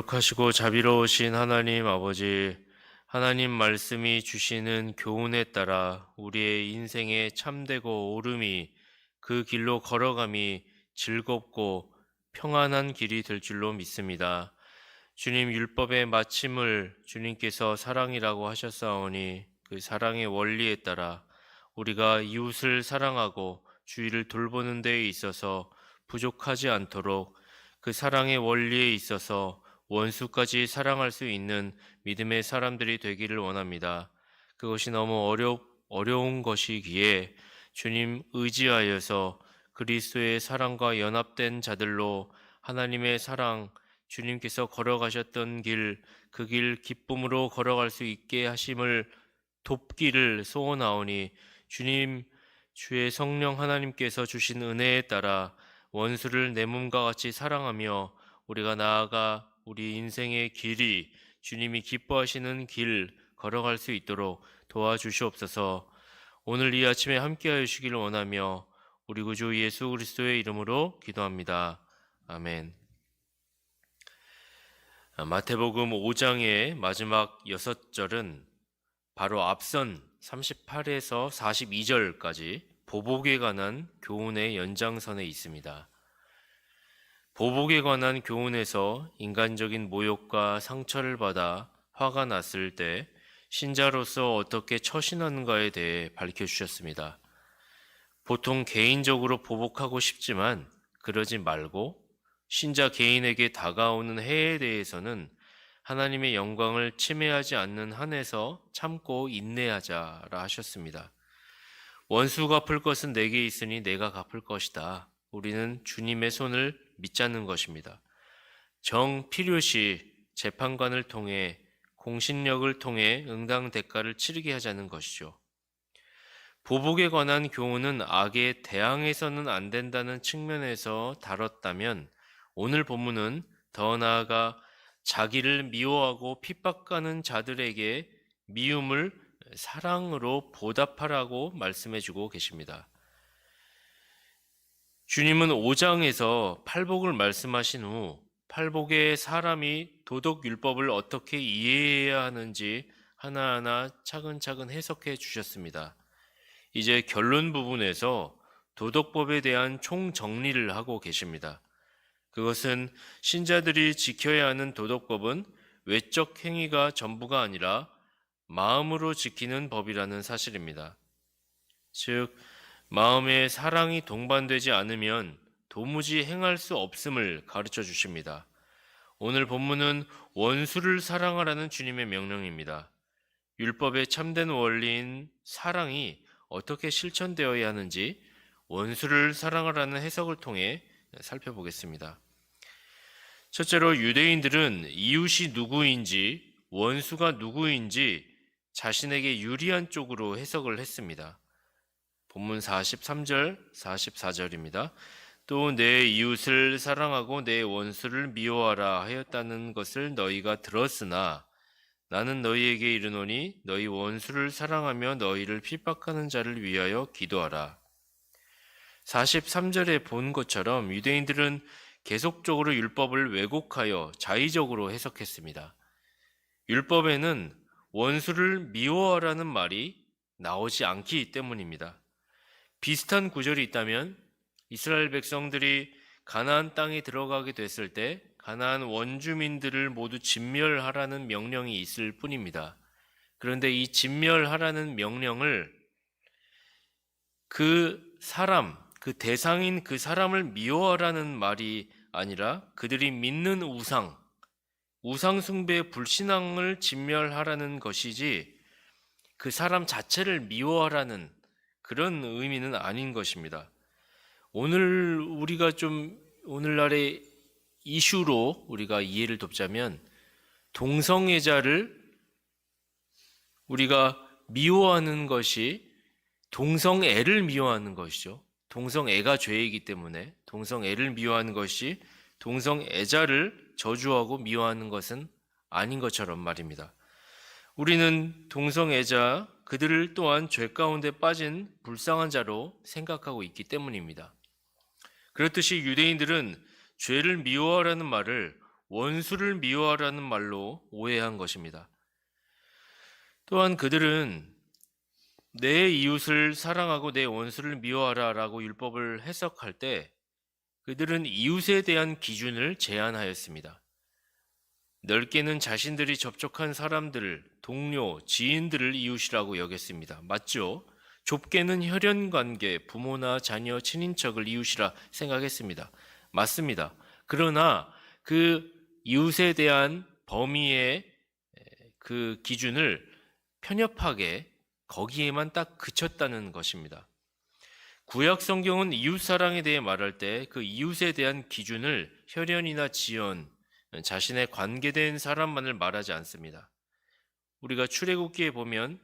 거룩하시고 자비로우신 하나님 아버지, 하나님 말씀이 주시는 교훈에 따라 우리의 인생의 참되고 오름이, 그 길로 걸어감이 즐겁고 평안한 길이 될 줄로 믿습니다. 주님, 율법의 마침을 주님께서 사랑이라고 하셨사오니 그 사랑의 원리에 따라 우리가 이웃을 사랑하고 주위를 돌보는 데에 있어서 부족하지 않도록, 그 사랑의 원리에 있어서 원수까지 사랑할 수 있는 믿음의 사람들이 되기를 원합니다. 그것이 너무 어려운 것이기에 주님 의지하여서 그리스도의 사랑과 연합된 자들로 하나님의 사랑, 주님께서 걸어가셨던 길, 그 길 기쁨으로 걸어갈 수 있게 하심을 돕기를 소원하오니, 주님, 주의 성령 하나님께서 주신 은혜에 따라 원수를 내 몸과 같이 사랑하며 우리가 나아가 우리 인생의 길이 주님이 기뻐하시는 길 걸어갈 수 있도록 도와주시옵소서. 오늘 이 아침에 함께하여 주시기를 원하며 우리 구주 예수 그리스도의 이름으로 기도합니다. 아멘. 마태복음 5장의 마지막 6절은 바로 앞선 38에서 42절까지 보복에 관한 교훈의 연장선에 있습니다. 보복에 관한 교훈에서 인간적인 모욕과 상처를 받아 화가 났을 때 신자로서 어떻게 처신하는가에 대해 밝혀주셨습니다. 보통 개인적으로 보복하고 싶지만 그러지 말고 신자 개인에게 다가오는 해에 대해서는 하나님의 영광을 침해하지 않는 한에서 참고 인내하자라 하셨습니다. 원수 갚을 것은 내게 있으니 내가 갚을 것이다. 우리는 주님의 손을 믿자는 것입니다. 정 필요시 재판관을 통해, 공신력을 통해 응당 대가를 치르게 하자는 것이죠. 보복에 관한 교훈은 악에 대항해서는 안 된다는 측면에서 다뤘다면, 오늘 본문은 더 나아가 자기를 미워하고 핍박하는 자들에게 미움을 사랑으로 보답하라고 말씀해주고 계십니다. 주님은 5장에서 팔복을 말씀하신 후 팔복의 사람이 도덕율법을 어떻게 이해해야 하는지 하나하나 차근차근 해석해 주셨습니다. 이제 결론 부분에서 도덕법에 대한 총정리를 하고 계십니다. 그것은 신자들이 지켜야 하는 도덕법은 외적 행위가 전부가 아니라 마음으로 지키는 법이라는 사실입니다. 즉, 마음에 사랑이 동반되지 않으면 도무지 행할 수 없음을 가르쳐 주십니다. 오늘 본문은 원수를 사랑하라는 주님의 명령입니다. 율법의 참된 원리인 사랑이 어떻게 실천되어야 하는지 원수를 사랑하라는 해석을 통해 살펴보겠습니다. 첫째로, 유대인들은 이웃이 누구인지, 원수가 누구인지 자신에게 유리한 쪽으로 해석을 했습니다. 본문 43절, 44절입니다. 또 내 이웃을 사랑하고 내 원수를 미워하라 하였다는 것을 너희가 들었으나 나는 너희에게 이르노니 너희 원수를 사랑하며 너희를 핍박하는 자를 위하여 기도하라. 43절에 본 것처럼 유대인들은 계속적으로 율법을 왜곡하여 자의적으로 해석했습니다. 율법에는 원수를 미워하라는 말이 나오지 않기 때문입니다. 비슷한 구절이 있다면 이스라엘 백성들이 가나안 땅에 들어가게 됐을 때 가나안 원주민들을 모두 진멸하라는 명령이 있을 뿐입니다. 그런데 이 진멸하라는 명령을 그 대상인 그 사람을 미워하라는 말이 아니라 그들이 믿는 우상 숭배의 불신앙을 진멸하라는 것이지 그 사람 자체를 미워하라는 그런 의미는 아닌 것입니다. 오늘날의 이슈로 우리가 이해를 돕자면 동성애자를 우리가 미워하는 것이 동성애를 미워하는 것이죠. 동성애가 죄이기 때문에 동성애를 미워하는 것이 동성애자를 저주하고 미워하는 것은 아닌 것처럼 말입니다. 우리는 동성애자, 그들을 또한 죄 가운데 빠진 불쌍한 자로 생각하고 있기 때문입니다. 그렇듯이 유대인들은 죄를 미워하라는 말을 원수를 미워하라는 말로 오해한 것입니다. 또한 그들은 내 이웃을 사랑하고 내 원수를 미워하라라고 율법을 해석할 때 그들은 이웃에 대한 기준을 제한하였습니다. 넓게는 자신들이 접촉한 사람들, 동료, 지인들을 이웃이라고 여겼습니다. 맞죠? 좁게는 혈연관계, 부모나 자녀, 친인척을 이웃이라 생각했습니다. 맞습니다. 그러나 그 이웃에 대한 범위의 그 기준을 편협하게 거기에만 딱 그쳤다는 것입니다. 구약 성경은 이웃 사랑에 대해 말할 때 그 이웃에 대한 기준을 혈연이나 지연, 자신의 관계된 사람만을 말하지 않습니다. 우리가 출애굽기에 보면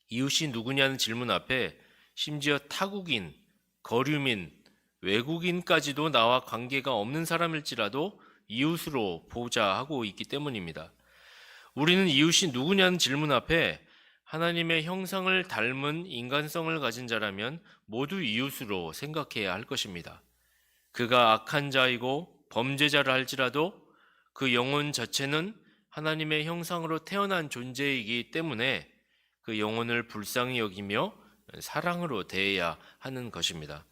이웃이 누구냐는 질문 앞에 심지어 타국인, 거류민, 외국인까지도 나와 관계가 없는 사람일지라도 이웃으로 보자 하고 있기 때문입니다. 우리는 이웃이 누구냐는 질문 앞에 하나님의 형상을 닮은 인간성을 가진 자라면 모두 이웃으로 생각해야 할 것입니다. 그가 악한 자이고 범죄자라 할지라도 그 영혼 자체는 하나님의 형상으로 태어난 존재이기 때문에 그 영혼을 불쌍히 여기며 사랑으로 대해야 하는 것입니다.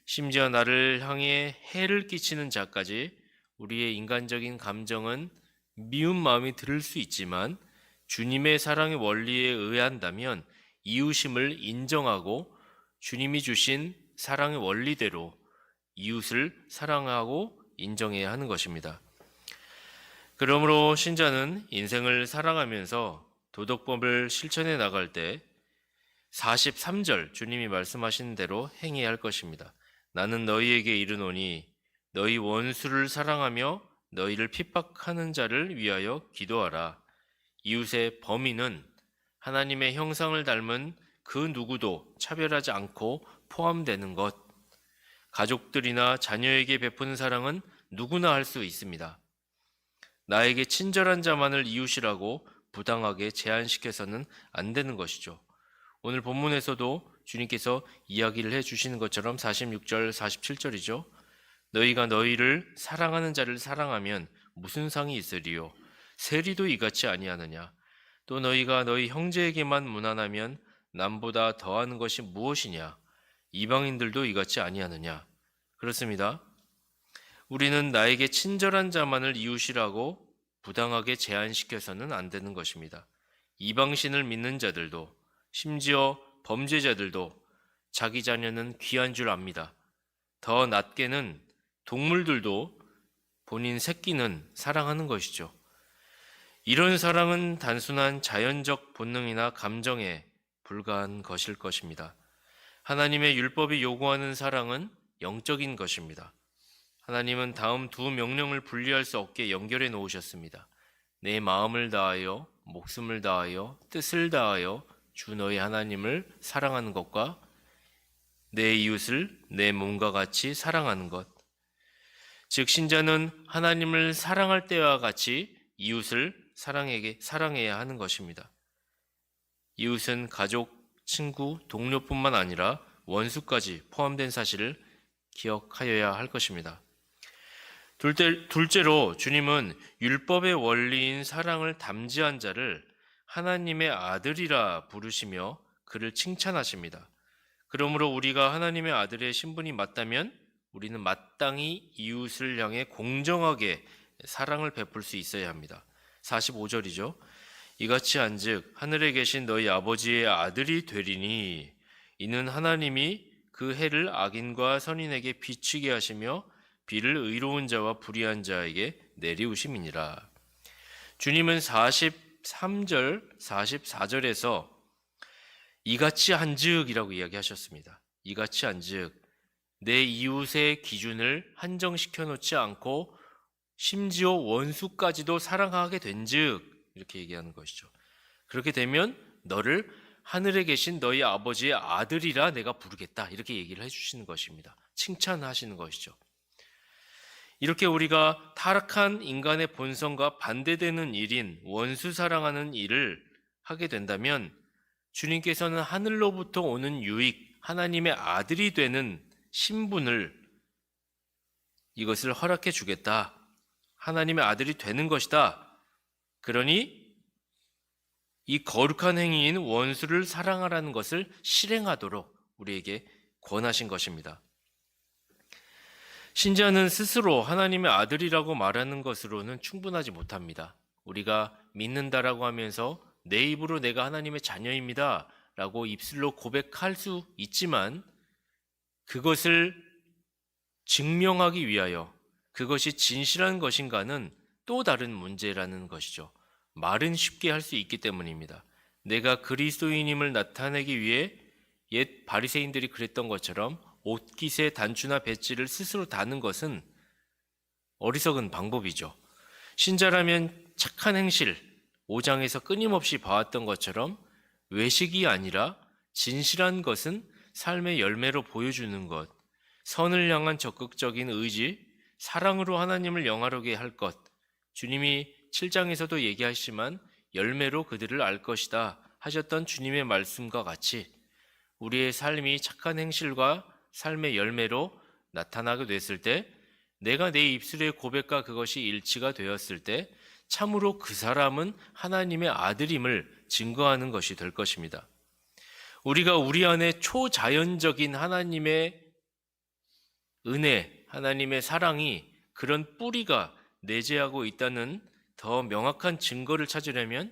심지어 나를 향해 해를 끼치는 자까지 우리의 인간적인 감정은 미운 마음이 들을 수 있지만 주님의 사랑의 원리에 의한다면 이웃임을 인정하고 주님이 주신 사랑의 원리대로 이웃을 사랑하고 인정해야 하는 것입니다. 그러므로 신자는 인생을 살아가면서 도덕법을 실천해 나갈 때 43절 주님이 말씀하신 대로 행해야 할 것입니다. 나는 너희에게 이르노니 너희 원수를 사랑하며 너희를 핍박하는 자를 위하여 기도하라. 이웃의 범위는 하나님의 형상을 닮은 그 누구도 차별하지 않고 포함되는 것. 가족들이나 자녀에게 베푸는 사랑은 누구나 할 수 있습니다. 나에게 친절한 자만을 이웃이라고 부당하게 제한시켜서는 안 되는 것이죠. 오늘 본문에서도 주님께서 이야기를 해주시는 것처럼 46절, 47절이죠. 너희가 너희를 사랑하는 자를 사랑하면 무슨 상이 있으리요? 세리도 이같이 아니하느냐? 또 너희가 너희 형제에게만 무난하면 남보다 더하는 것이 무엇이냐? 이방인들도 이같이 아니하느냐? 그렇습니다. 우리는 나에게 친절한 자만을 이웃이라고 부당하게 제한시켜서는 안 되는 것입니다. 이방신을 믿는 자들도 심지어 범죄자들도 자기 자녀는 귀한 줄 압니다. 더 낮게는 동물들도 본인 새끼는 사랑하는 것이죠. 이런 사랑은 단순한 자연적 본능이나 감정에 불과한 것일 것입니다. 하나님의 율법이 요구하는 사랑은 영적인 것입니다. 하나님은 다음 두 명령을 분리할 수 없게 연결해 놓으셨습니다. 내 마음을 다하여, 목숨을 다하여, 뜻을 다하여 주 너희 하나님을 사랑하는 것과 내 이웃을 내 몸과 같이 사랑하는 것. 즉 신자는 하나님을 사랑할 때와 같이 이웃을 사랑해야 하는 것입니다. 이웃은 가족, 친구, 동료뿐만 아니라 원수까지 포함된 사실을 기억하여야 할 것입니다. 둘째로 주님은 율법의 원리인 사랑을 담지한 자를 하나님의 아들이라 부르시며 그를 칭찬하십니다. 그러므로 우리가 하나님의 아들의 신분이 맞다면 우리는 마땅히 이웃을 향해 공정하게 사랑을 베풀 수 있어야 합니다. 45절이죠. 이같이 한즉 하늘에 계신 너희 아버지의 아들이 되리니 이는 하나님이 그 해를 악인과 선인에게 비추게 하시며 비를 의로운 자와 불의한 자에게 내리우심이니라. 주님은 43절, 44절에서 이같이 한즉이라고 이야기하셨습니다. 이같이 한즉 내 이웃의 기준을 한정시켜 놓지 않고 심지어 원수까지도 사랑하게 된즉 이렇게 얘기하는 것이죠. 그렇게 되면 너를 하늘에 계신 너희 아버지의 아들이라 내가 부르겠다 이렇게 얘기를 해주시는 것입니다. 칭찬하시는 것이죠. 이렇게 우리가 타락한 인간의 본성과 반대되는 일인 원수 사랑하는 일을 하게 된다면 주님께서는 하늘로부터 오는 유익, 하나님의 아들이 되는 신분을 이것을 허락해 주겠다 하나님의 아들이 되는 것이다. 그러니 이 거룩한 행위인 원수를 사랑하라는 것을 실행하도록 우리에게 권하신 것입니다. 신자는 스스로 하나님의 아들이라고 말하는 것으로는 충분하지 못합니다. 우리가 믿는다라고 하면서 내 입으로 내가 하나님의 자녀입니다 라고 입술로 고백할 수 있지만 그것을 증명하기 위하여 그것이 진실한 것인가는 또 다른 문제라는 것이죠. 말은 쉽게 할 수 있기 때문입니다. 내가 그리스도인임을 나타내기 위해 옛 바리새인들이 그랬던 것처럼 옷깃에 단추나 배지를 스스로 다는 것은 어리석은 방법이죠. 신자라면 착한 행실, 5장에서 끊임없이 봐왔던 것처럼 외식이 아니라 진실한 것은 삶의 열매로 보여주는 것, 선을 향한 적극적인 의지, 사랑으로 하나님을 영화롭게 할 것, 주님이 7장에서도 얘기하시지만 열매로 그들을 알 것이다 하셨던 주님의 말씀과 같이 우리의 삶이 착한 행실과 삶의 열매로 나타나게 됐을 때 내가 내 입술의 고백과 그것이 일치가 되었을 때 참으로 그 사람은 하나님의 아들임을 증거하는 것이 될 것입니다. 우리가 우리 안에 초자연적인 하나님의 은혜, 하나님의 사랑이 그런 뿌리가 내재하고 있다는 더 명확한 증거를 찾으려면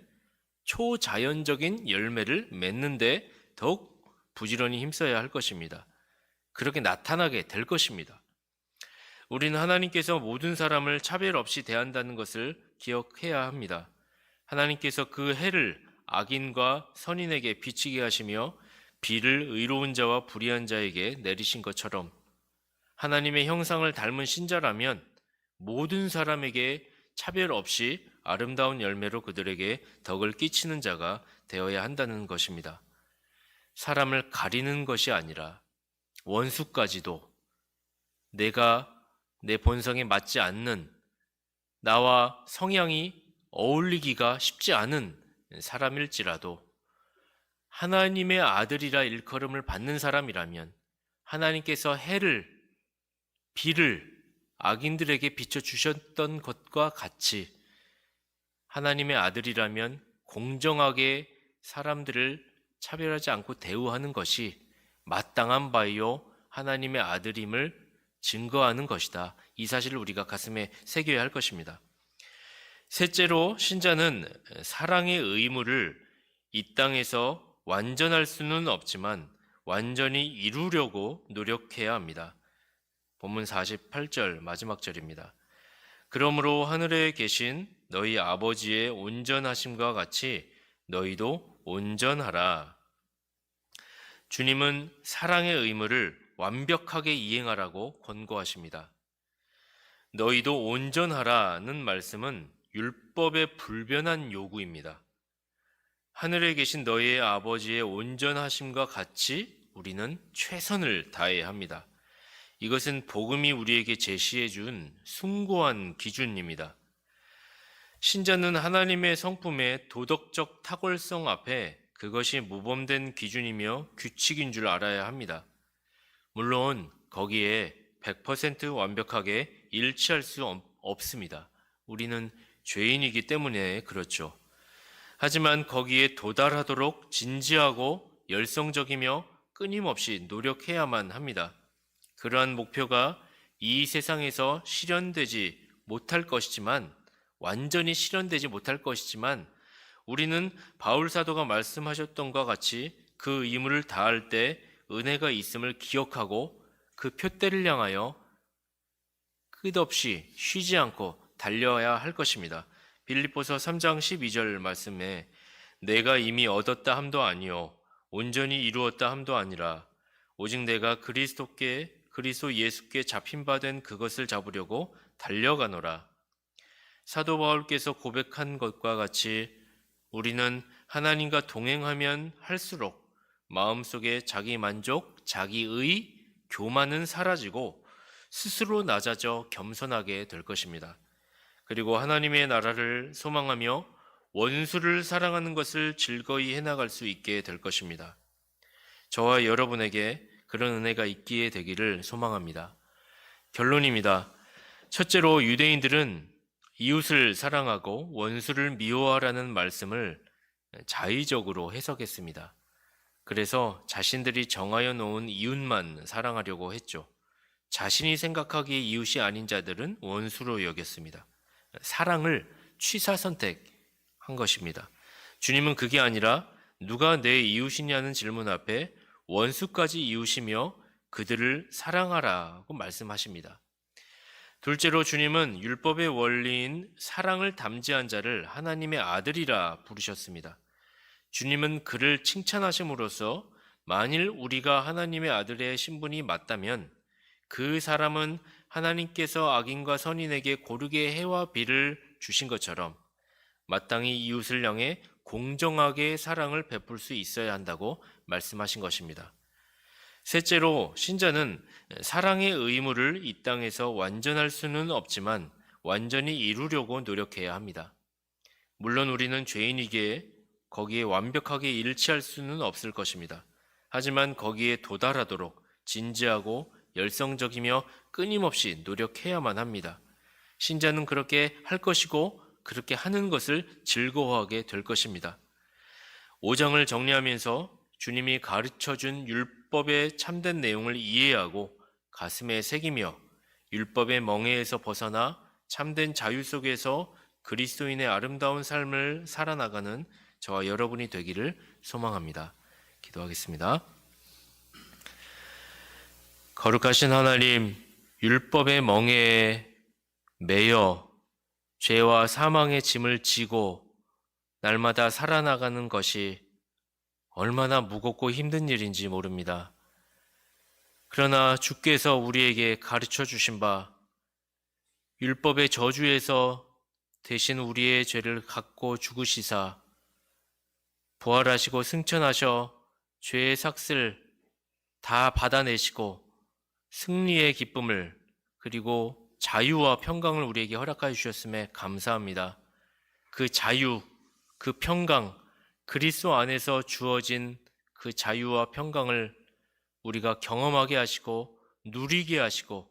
초자연적인 열매를 맺는데 더욱 부지런히 힘써야 할 것입니다. 그렇게 나타나게 될 것입니다. 우리는 하나님께서 모든 사람을 차별 없이 대한다는 것을 기억해야 합니다. 하나님께서 그 해를 악인과 선인에게 비치게 하시며 비를 의로운 자와 불의한 자에게 내리신 것처럼 하나님의 형상을 닮은 신자라면 모든 사람에게 차별 없이 아름다운 열매로 그들에게 덕을 끼치는 자가 되어야 한다는 것입니다. 사람을 가리는 것이 아니라 원수까지도 내가 내 본성에 맞지 않는 나와 성향이 어울리기가 쉽지 않은 사람일지라도 하나님의 아들이라 일컬음을 받는 사람이라면 하나님께서 해를, 비를 악인들에게 비춰주셨던 것과 같이 하나님의 아들이라면 공정하게 사람들을 차별하지 않고 대우하는 것이 마땅한 바이요 하나님의 아들임을 증거하는 것이다. 이 사실을 우리가 가슴에 새겨야 할 것입니다. 셋째로 신자는 사랑의 의무를 이 땅에서 완전할 수는 없지만 완전히 이루려고 노력해야 합니다. 본문 48절 마지막 절입니다. 그러므로 하늘에 계신 너희 아버지의 온전하심과 같이 너희도 온전하라. 주님은 사랑의 의무를 완벽하게 이행하라고 권고하십니다. 너희도 온전하라는 말씀은 율법의 불변한 요구입니다. 하늘에 계신 너희의 아버지의 온전하심과 같이 우리는 최선을 다해야 합니다. 이것은 복음이 우리에게 제시해 준 숭고한 기준입니다. 신자는 하나님의 성품의 도덕적 탁월성 앞에 그것이 모범된 기준이며 규칙인 줄 알아야 합니다. 물론 거기에 100% 완벽하게 일치할 수 없습니다. 우리는 죄인이기 때문에 그렇죠. 하지만 거기에 도달하도록 진지하고 열성적이며 끊임없이 노력해야만 합니다. 그러한 목표가 이 세상에서 실현되지 못할 것이지만 완전히 실현되지 못할 것이지만 우리는 바울 사도가 말씀하셨던 것과 같이 그 의무를 다할 때 은혜가 있음을 기억하고 그 표대를 향하여 끝없이 쉬지 않고 달려야 할 것입니다. 빌립보서 3장 12절 말씀에 내가 이미 얻었다 함도 아니요 온전히 이루었다 함도 아니라 오직 내가 그리스도 예수께 잡힌 바 된 그것을 잡으려고 달려가노라. 사도 바울께서 고백한 것과 같이 우리는 하나님과 동행하면 할수록 마음속에 자기 만족, 자기의 교만은 사라지고 스스로 낮아져 겸손하게 될 것입니다. 그리고 하나님의 나라를 소망하며 원수를 사랑하는 것을 즐거이 해나갈 수 있게 될 것입니다. 저와 여러분에게 그런 은혜가 있기에 되기를 소망합니다. 결론입니다. 첫째로 유대인들은 이웃을 사랑하고 원수를 미워하라는 말씀을 자의적으로 해석했습니다. 그래서 자신들이 정하여 놓은 이웃만 사랑하려고 했죠. 자신이 생각하기에 이웃이 아닌 자들은 원수로 여겼습니다. 사랑을 취사 선택한 것입니다. 주님은 그게 아니라 누가 내 이웃이냐는 질문 앞에 원수까지 이웃이며 그들을 사랑하라고 말씀하십니다. 둘째로 주님은 율법의 원리인 사랑을 담지한 자를 하나님의 아들이라 부르셨습니다. 주님은 그를 칭찬하심으로써 만일 우리가 하나님의 아들의 신분이 맞다면 그 사람은 하나님께서 악인과 선인에게 고르게 해와 비를 주신 것처럼 마땅히 이웃을 향해 공정하게 사랑을 베풀 수 있어야 한다고 말씀하신 것입니다. 셋째로 신자는 사랑의 의무를 이 땅에서 완전할 수는 없지만 완전히 이루려고 노력해야 합니다. 물론 우리는 죄인이기에 거기에 완벽하게 일치할 수는 없을 것입니다. 하지만 거기에 도달하도록 진지하고 열성적이며 끊임없이 노력해야만 합니다. 신자는 그렇게 할 것이고 그렇게 하는 것을 즐거워하게 될 것입니다. 5장을 정리하면서 주님이 가르쳐준 율법의 참된 내용을 이해하고 가슴에 새기며 율법의 멍에에서 벗어나 참된 자유 속에서 그리스도인의 아름다운 삶을 살아나가는 저와 여러분이 되기를 소망합니다. 기도하겠습니다. 거룩하신 하나님, 율법의 멍에에 매여 죄와 사망의 짐을 지고 날마다 살아나가는 것이 얼마나 무겁고 힘든 일인지 모릅니다. 그러나 주께서 우리에게 가르쳐 주신 바 율법의 저주에서 대신 우리의 죄를 갖고 죽으시사 부활하시고 승천하셔 죄의 삭슬 다 받아내시고 승리의 기쁨을 그리고 자유와 평강을 우리에게 허락하여 주셨음에 감사합니다. 그 자유, 그 평강, 그리스도 안에서 주어진 그 자유와 평강을 우리가 경험하게 하시고 누리게 하시고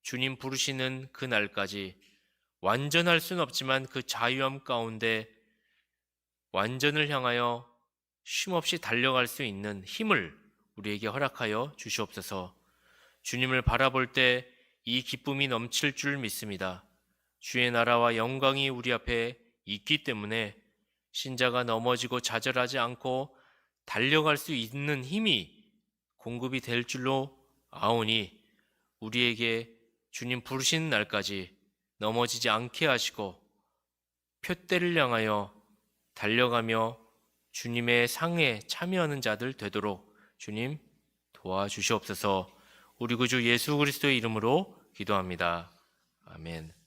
주님 부르시는 그 날까지 완전할 수는 없지만 그 자유함 가운데 완전을 향하여 쉼없이 달려갈 수 있는 힘을 우리에게 허락하여 주시옵소서. 주님을 바라볼 때 이 기쁨이 넘칠 줄 믿습니다. 주의 나라와 영광이 우리 앞에 있기 때문에 신자가 넘어지고 좌절하지 않고 달려갈 수 있는 힘이 공급이 될 줄로 아오니 우리에게 주님 부르시는 날까지 넘어지지 않게 하시고 표대를 향하여 달려가며 주님의 상에 참여하는 자들 되도록 주님 도와주시옵소서. 우리 구주 예수 그리스도의 이름으로 기도합니다. 아멘.